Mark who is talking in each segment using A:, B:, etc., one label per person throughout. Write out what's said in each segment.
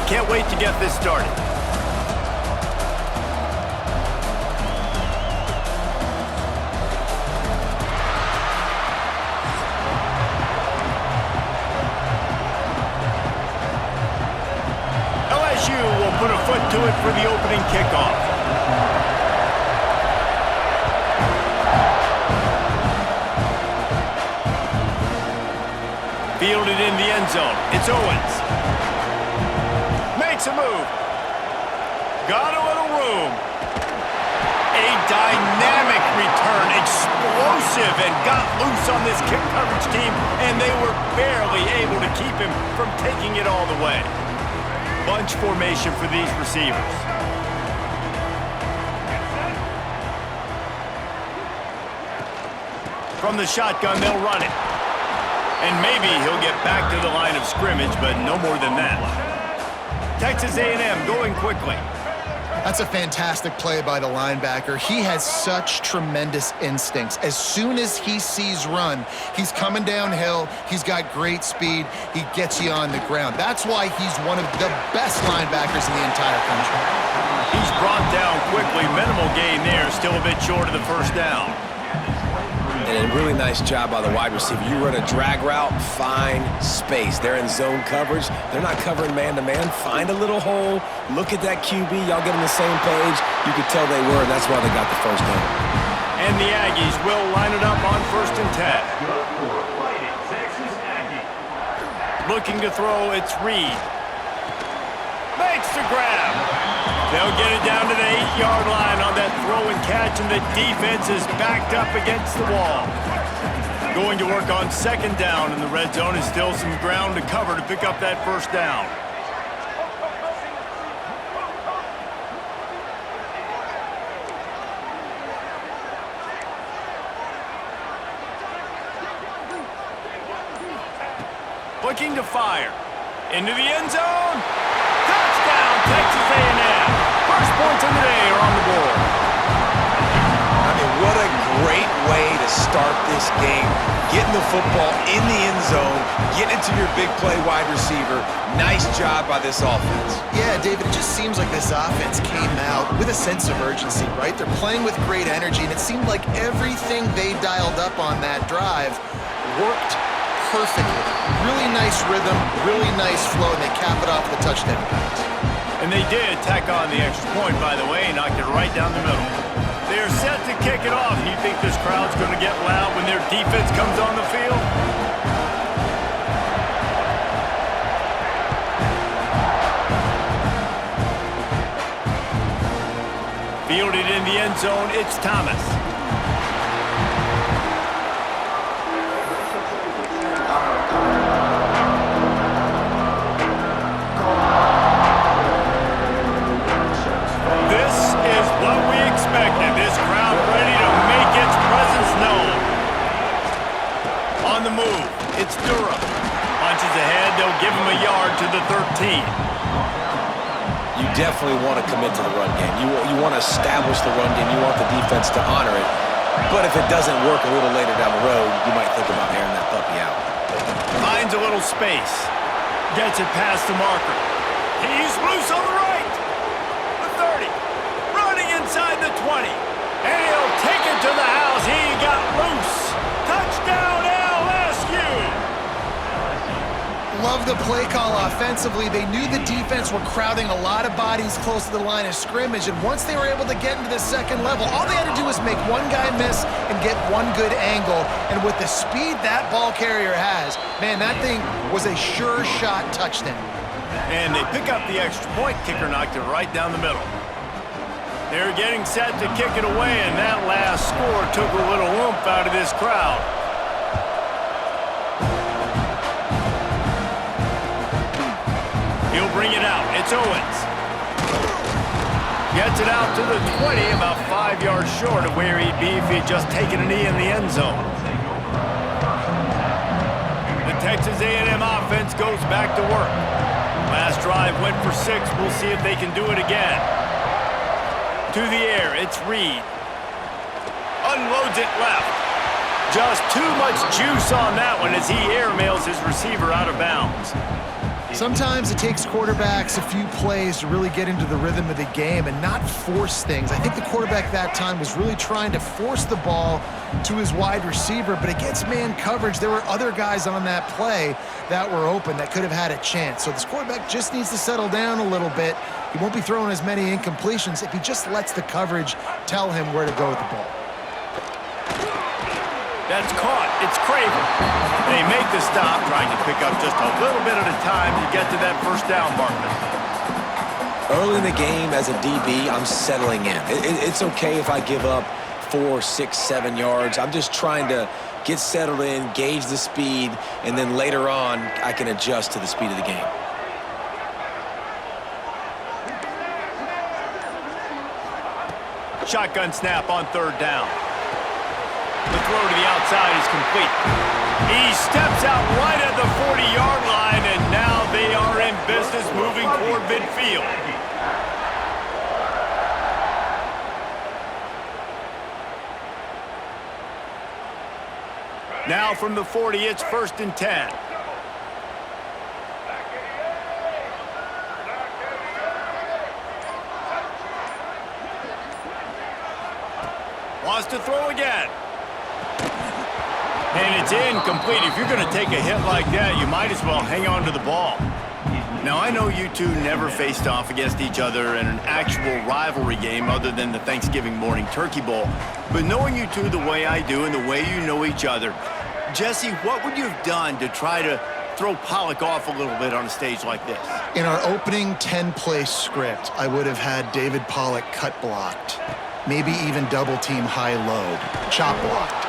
A: can't wait to get this started. LSU will put a foot to it for the opening kickoff. Fielded in the end zone. It's Owens. Makes a move. Got a little room. A dynamic return. Explosive and got loose on this kick coverage team, and they were barely able to keep him from taking it all the way. Bunch formation for these receivers. From the shotgun, they'll run it. And maybe he'll get back to the line of scrimmage, but no more than that. Texas A&M going quickly.
B: That's a fantastic play by the linebacker. He has such tremendous instincts. As soon as he sees run, he's coming downhill. He's got great speed. He gets you on the ground. That's why he's one of the best linebackers in the entire country.
A: He's brought down quickly. Minimal gain there. Still a bit short of the first down.
C: And a really nice job by the wide receiver. You run a drag route, find space. They're in zone coverage. They're not covering man-to-man. Find a little hole. Look at that QB. Y'all get on the same page. You could tell they were, and that's why they got the first down.
A: And the Aggies will line it up on 1st and 10. Looking to throw, it's Reed. Makes the grab. They'll get it down to the 8-yard line on that throw and catch, and the defense is backed up against the wall. Going to work on 2nd down, and the red zone is still some ground to cover to pick up that first down. Looking to fire. Into the end zone. Touchdown, Texas A&M. First points of the day are on the board.
C: I mean, what a great way to start this game. Getting the football in the end zone, getting it to your big play wide receiver. Nice job by this offense.
B: Yeah, David, it just seems like this offense came out with a sense of urgency, right? They're playing with great energy, and it seemed like everything they dialed up on that drive worked perfectly. Really nice rhythm, really nice flow, and they cap it off with a touchdown pass.
A: And they did tack on the extra point, by the way, and knocked it right down the middle. They're set to kick it off. You think this crowd's going to get loud when their defense comes on the field? Fielded in the end zone, it's Thomas. This crowd ready to make its presence known. On the move, it's Durham. Punches ahead, they'll give him a yard to the 13.
C: You definitely want to commit to the run game. You want to establish the run game. You want the defense to honor it. But if it doesn't work a little later down the road, you might think about airing that puppy out.
A: Finds a little space. Gets it past the marker. He's loose on the right. The 30. Running inside the 20. And he'll take it to the house. He got loose. Touchdown, LSU.
B: Love the play call offensively. They knew the defense were crowding a lot of bodies close to the line of scrimmage, and once they were able to get into the second level, all they had to do was make one guy miss and get one good angle. And with the speed that ball carrier has, man, that thing was a sure shot touchdown.
A: And they pick up the extra point. Kicker knocked it right down the middle. They're getting set to kick it away, and that last score took a little oomph out of this crowd. He'll bring it out. It's Owens. Gets it out to the 20, about 5 yards short of where he'd be if he'd just taken a knee in the end zone. The Texas A&M offense goes back to work. Last drive went for 6. We'll see if they can do it again. To the air, it's Reed. Unloads it left. Just too much juice on that one as he airmails his receiver out of bounds.
B: Sometimes it takes quarterbacks a few plays to really get into the rhythm of the game and not force things. I think the quarterback that time was really trying to force the ball to his wide receiver, but against man coverage, there were other guys on that play that were open that could have had a chance. So this quarterback just needs to settle down a little bit. He won't be throwing as many incompletions if he just lets the coverage tell him where to go with the ball.
A: That's caught. It's Craven. They make the stop, trying to pick up just a little bit at a time to get to that first down marker.
C: Early in the game, as a DB, I'm settling in. It's okay if I give up 4, 6, 7 yards. I'm just trying to get settled in, gauge the speed, and then later on, I can adjust to the speed of the game.
A: Shotgun snap on third down. The throw to the outside is complete. He steps out right at the 40-yard line, and now they are in business moving toward midfield. Now from the 40, it's 1st and 10. Wants to throw again. And it's incomplete. If you're going to take a hit like that, you might as well hang on to the ball. Now, I know you two never faced off against each other in an actual rivalry game other than the Thanksgiving morning Turkey Bowl. But knowing you two the way I do and the way you know each other, Jesse, what would you have done to try to throw Pollock off a little bit on a stage like this?
B: In our opening 10-play script, I would have had David Pollock cut blocked, maybe even double-team high-load, chop blocked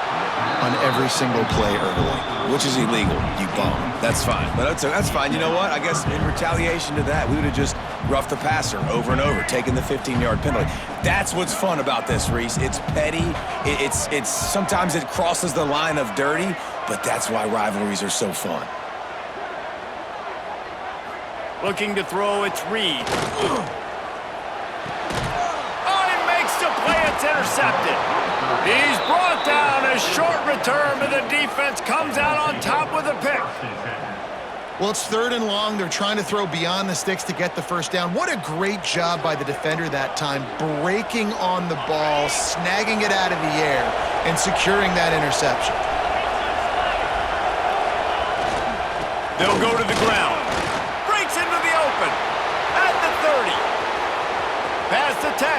B: on every single play early.
C: Which is illegal, you bum. That's fine. But that's fine. You know what? I guess in retaliation to that, we would have just roughed the passer over and over, taking the 15-yard penalty. That's what's fun about this, Reese. It's petty. It's sometimes it crosses the line of dirty, but that's why rivalries are so fun.
A: Looking to throw, it's Reed. Oh, he makes the play. It's intercepted. He's brought down. A short return, but the defense comes out on top with a pick.
B: Well, it's 3rd and long. They're trying to throw beyond the sticks to get the first down. What a great job by the defender that time, breaking on the ball, snagging it out of the air, and securing that interception.
A: They'll go to the ground. Breaks into the open. At the 30. Past the 10.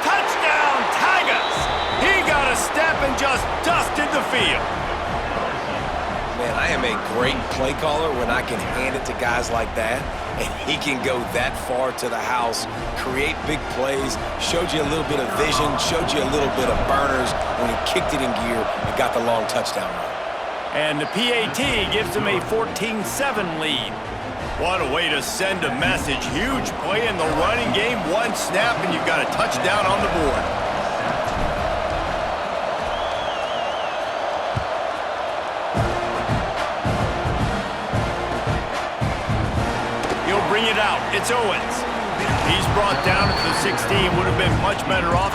A: Touchdown, Tigers! He got a step and just dusted the field.
C: Man, I am a great play caller when I can hand it to guys like that, and he can go that far to the house, create big plays, showed you a little bit of vision, showed you a little bit of burners when he kicked it in gear and got the long touchdown run.
A: And the PAT gives him a 14-7 lead. What a way to send a message. Huge play in the running game. One snap, and you've got a touchdown on the board. He'll bring it out. It's Owens. He's brought down at the 16. Would have been much better off